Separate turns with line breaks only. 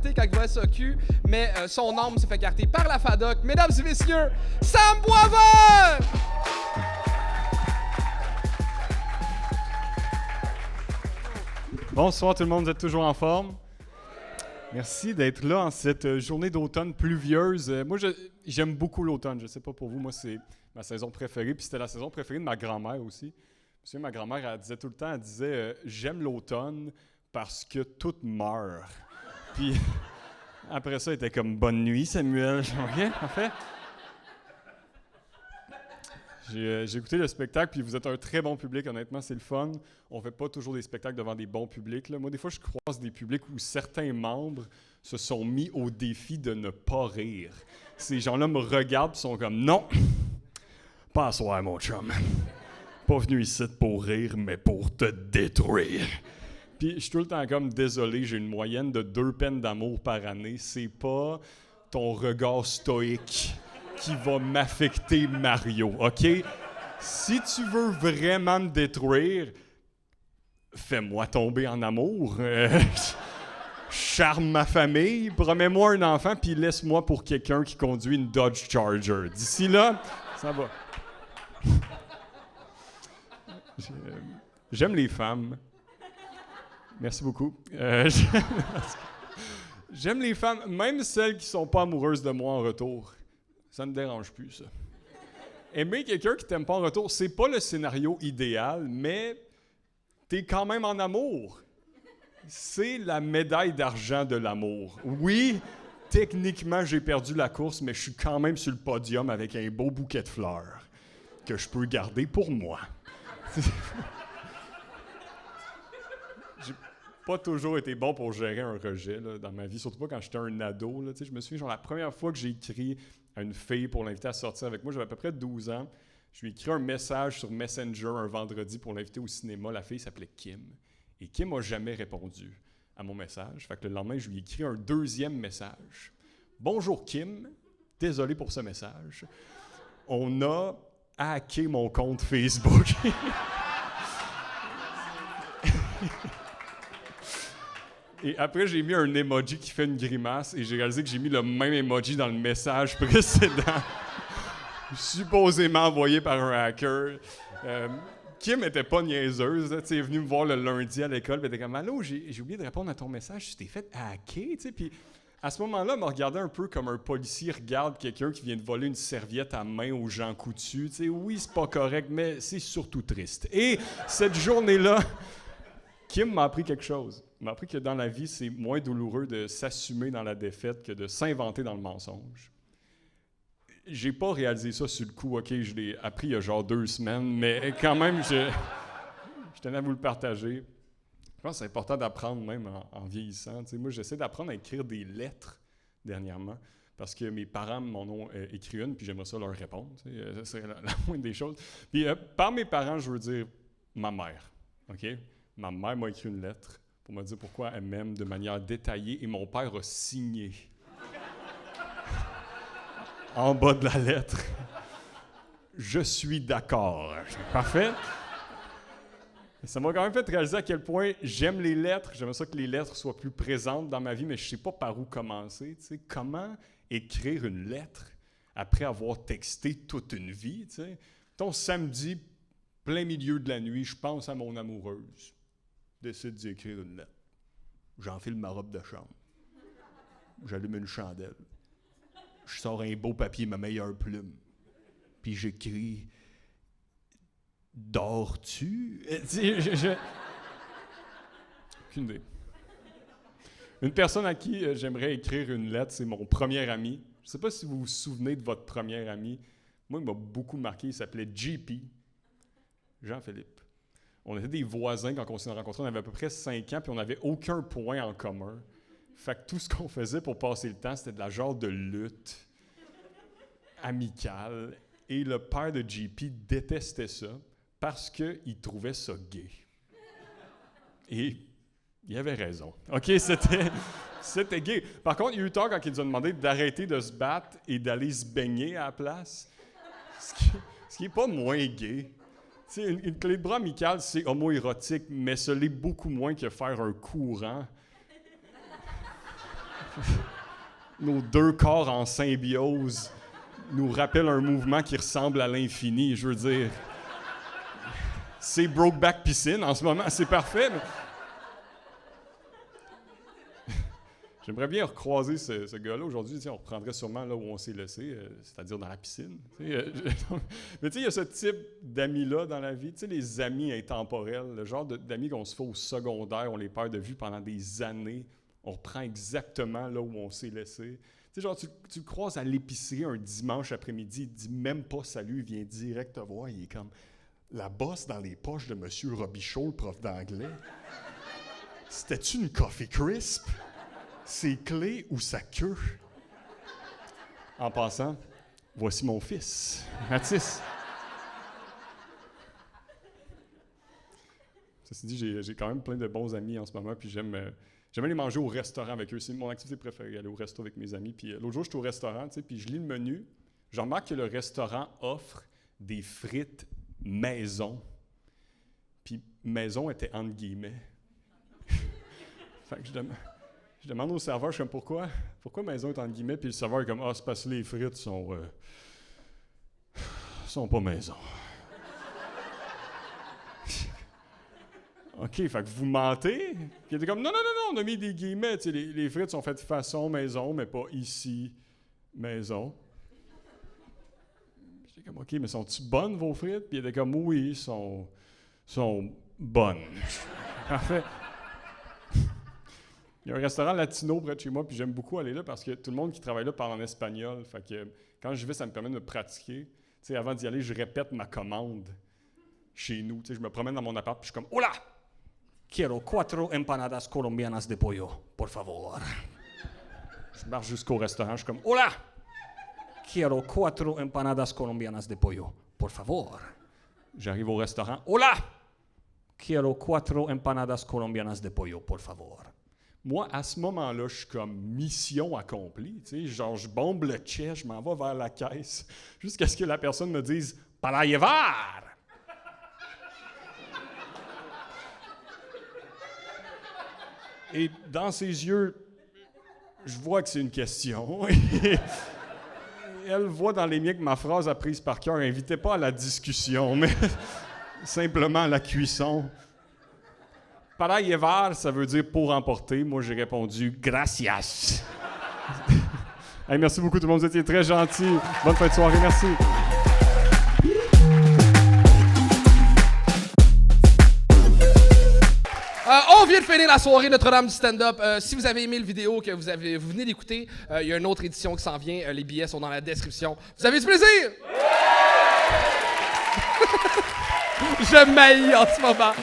chanter quand il va à SAQ, mais son âme s'est fait écarter par la FADOC. Mesdames et messieurs, Sam Boisvert!
Bonsoir tout le monde, vous êtes toujours en forme? Merci d'être là en cette journée d'automne pluvieuse. Moi, j'aime beaucoup l'automne. Je ne sais pas pour vous, moi, c'est ma saison préférée. Puis c'était la saison préférée de ma grand-mère aussi. Parce que ma grand-mère, elle disait tout le temps, elle disait j'aime l'automne parce que tout meurt. Puis après ça, elle était comme bonne nuit, Samuel. OK, parfait. J'ai écouté le spectacle, puis vous êtes un très bon public, honnêtement, c'est le fun. On fait pas toujours des spectacles devant des bons publics, là. Moi, des fois, je croise des publics où certains membres se sont mis au défi de ne pas rire. Ces gens-là me regardent et sont comme « Non, pas à soir, mon chum. Pas venu ici pour rire, mais pour te détruire. » Puis je suis tout le temps comme « Désolé, j'ai une moyenne de 2 peines d'amour par année. C'est pas ton regard stoïque qui va m'affecter, Mario, OK? Si tu veux vraiment me détruire, fais-moi tomber en amour. Charme ma famille, promets-moi un enfant, puis laisse-moi pour quelqu'un qui conduit une Dodge Charger. D'ici là, ça va. J'aime les femmes. Merci beaucoup. J'aime les femmes, même celles qui sont pas amoureuses de moi en retour. Ça ne me dérange plus, ça. Aimer quelqu'un qui t'aime pas en retour, c'est pas le scénario idéal, mais t'es quand même en amour. C'est la médaille d'argent de l'amour. Oui, techniquement, j'ai perdu la course, mais je suis quand même sur le podium avec un beau bouquet de fleurs que je peux garder pour moi. J'ai pas toujours été bon pour gérer un rejet là, dans ma vie, surtout pas quand j'étais un ado. Là, je me souviens, genre, la première fois que j'ai écrit à une fille pour l'inviter à sortir avec moi, j'avais à peu près 12 ans. Je lui ai écrit un message sur Messenger un vendredi pour l'inviter au cinéma. La fille s'appelait Kim. Et Kim n'a jamais répondu à mon message. Fait que le lendemain, je lui ai écrit un deuxième message. « Bonjour Kim, désolé pour ce message. On a hacké mon compte Facebook. » Et après, j'ai mis un emoji qui fait une grimace et j'ai réalisé que j'ai mis le même emoji dans le message précédent, supposément envoyé par un hacker. Kim était pas niaiseuse, elle est venue me voir le lundi à l'école, elle était comme « Allô, j'ai oublié de répondre à ton message, tu t'es fait hacker? » Puis à ce moment-là, elle me regardait un peu comme un policier regarde quelqu'un qui vient de voler une serviette à main aux gens coutus. Oui, c'est pas correct, mais c'est surtout triste. Et cette journée-là, Kim m'a appris quelque chose. Il m'a appris que dans la vie, c'est moins douloureux de s'assumer dans la défaite que de s'inventer dans le mensonge. J'ai pas réalisé ça sur le coup, OK, je l'ai appris il y a genre 2 semaines, mais quand même, je tenais à vous le partager. Je pense que c'est important d'apprendre même en vieillissant. Moi, j'essaie d'apprendre à écrire des lettres dernièrement, parce que mes parents m'en ont écrit une, puis j'aimerais ça leur répondre. Ça serait la moindre des choses. Puis par mes parents, je veux dire ma mère, OK? Ma mère m'a écrit une lettre pour me dire pourquoi elle m'aime de manière détaillée et mon père a signé en bas de la lettre. Je suis d'accord. Parfait. Ça m'a quand même fait réaliser à quel point j'aime les lettres. J'aimerais ça que les lettres soient plus présentes dans ma vie, mais je ne sais pas par où commencer. Comment écrire une lettre après avoir texté toute une vie? Ton samedi, plein milieu de la nuit, je pense à mon amoureuse. Décide d'y écrire une lettre. J'enfile ma robe de chambre. J'allume une chandelle. Je sors un beau papier, ma meilleure plume. Puis j'écris « Dors-tu? » Aucune idée. Une personne à qui j'aimerais écrire une lettre, c'est mon premier ami. Je ne sais pas si vous vous souvenez de votre premier ami. Moi, il m'a beaucoup marqué. Il s'appelait JP. Jean-Philippe. On était des voisins quand on s'est rencontrés. On avait à peu près 5 ans, puis on n'avait aucun point en commun. Fait que tout ce qu'on faisait pour passer le temps, c'était de la genre de lutte amicale. Et le père de JP détestait ça parce qu'il trouvait ça gay. Et il avait raison. OK, c'était gay. Par contre, il y a eu tard quand il nous a demandé d'arrêter de se battre et d'aller se baigner à la place. Ce qui n'est pas moins gay. Une clé de bras amicale, c'est homoérotique, mais ce l'est beaucoup moins que faire un courant. nos deux corps en symbiose nous rappellent un mouvement qui ressemble à l'infini. Je veux dire, c'est Brokeback Piscine en ce moment, c'est parfait. Mais... J'aimerais bien recroiser ce gars-là. Aujourd'hui, on reprendrait sûrement là où on s'est laissé, c'est-à-dire dans la piscine. Mais tu sais, il y a ce type d'amis-là dans la vie, tu sais, les amis intemporels, le genre d'amis qu'on se fait au secondaire, on les perd de vue pendant des années, on reprend exactement là où on s'est laissé. Tu sais, genre, tu le croises à l'épicerie un dimanche après-midi, il dit même pas salut, il vient direct te voir, il est comme la bosse dans les poches de M. Robichaud, le prof d'anglais. C'était-tu une Coffee Crisp? Ses clés ou sa queue? En passant, voici mon fils, Mathis. Ceci dit, j'ai quand même plein de bons amis en ce moment, puis j'aime aller manger au restaurant avec eux. C'est mon activité préférée, aller au resto avec mes amis. Puis l'autre jour, j'étais au restaurant, tu sais, puis je lis le menu. Je remarque que le restaurant offre des frites maison. Puis maison était entre guillemets. Fait que je demande au serveur, je suis comme, pourquoi maison est entre guillemets? Puis le serveur est comme, c'est parce que les frites sont pas maison. OK, fait que vous mentez? Puis il était comme, non, on a mis des guillemets. Tu sais, les frites sont faites façon maison, mais pas ici, maison. J'étais comme, OK, mais sont-tu bonnes vos frites? Puis il était comme, oui, sont bonnes. Parfait. Il y a un restaurant latino près de chez moi, puis j'aime beaucoup aller là parce que tout le monde qui travaille là parle en espagnol. Fait que quand je vais, ça me permet de me pratiquer. Tu sais, avant d'y aller, je répète ma commande chez nous. Tu sais, je me promène dans mon appart, puis je suis comme « Hola! Quiero 4 empanadas colombianas de pollo, por favor. » Je marche jusqu'au restaurant, je suis comme « Hola! Quiero 4 empanadas colombianas de pollo, por favor. » J'arrive au restaurant « Hola! Quiero 4 empanadas colombianas de pollo, por favor. » Moi, à ce moment-là, je suis comme mission accomplie. Tu sais, genre, je bombe le chest, je m'en vais vers la caisse, jusqu'à ce que la personne me dise « Para llevar! » Et dans ses yeux, je vois que c'est une question. Elle voit dans les miens que ma phrase apprise par cœur, invitez pas à la discussion, mais simplement à la cuisson. Para llevar, ça veut dire pour emporter. Moi, j'ai répondu gracias. Hey, merci beaucoup tout le monde, vous étiez très gentils. Bonne fin de soirée, merci.
On vient de finir la soirée Notre-Dame du stand-up. Si vous avez aimé le vidéo que vous venez d'écouter, il y a une autre édition qui s'en vient. Les billets sont dans la description. Vous avez du plaisir? Je m'haïs en ce moment.